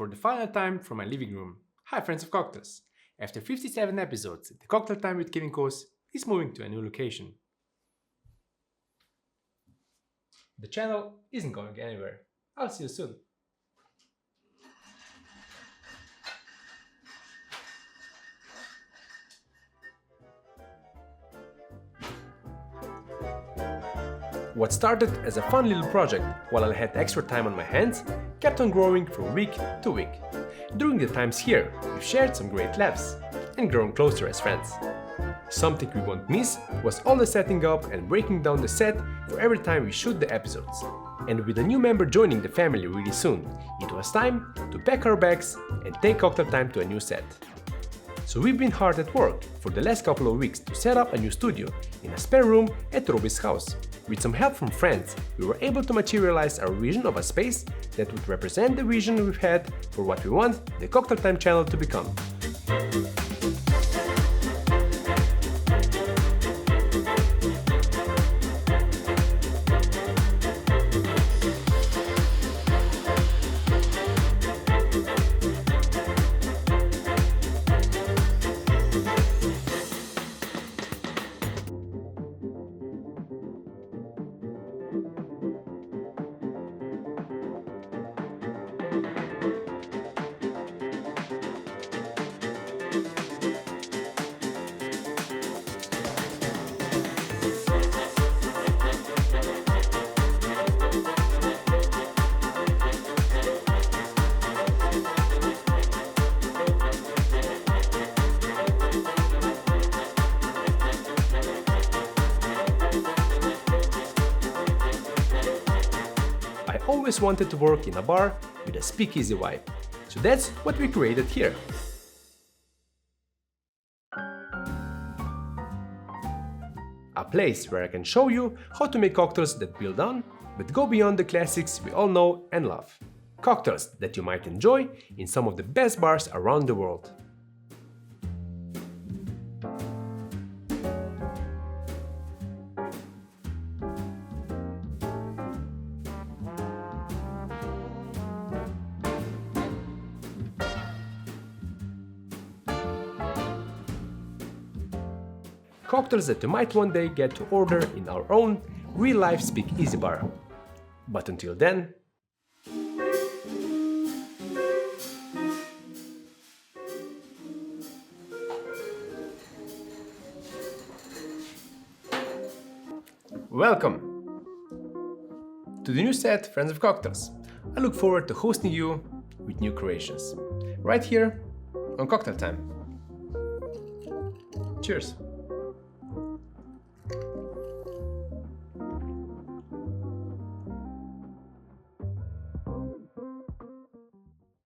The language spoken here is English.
for the final time from my living room. Hi friends of Cocktails! After 57 episodes, the Cocktail Time with Kevin Kos is moving to a new location. The channel isn't going anywhere. I'll see you soon. What started as a fun little project while I had extra time on my hands kept on growing from week to week. During the times here, we've shared some great laughs and grown closer as friends. Something we won't miss was all the setting up and breaking down the set for every time we shoot the episodes. And with a new member joining the family really soon, it was time to pack our bags and take Cocktail Time to a new set. So we've been hard at work for the last couple of weeks to set up a new studio in a spare room at Roby's house. With some help from friends, we were able to materialize our vision of a space that would represent the vision we've had for what we want the Cocktail Time channel to become. I always wanted to work in a bar with a speakeasy vibe, so that's what we created here. A place where I can show you how to make cocktails that build on, but go beyond the classics we all know and love. Cocktails that you might enjoy in some of the best bars around the world. Cocktails that you might one day get to order in our own real-life speakeasy bar. But until then... Welcome to the new set, Friends of Cocktails. I look forward to hosting you with new creations, right here on Cocktail Time. Cheers!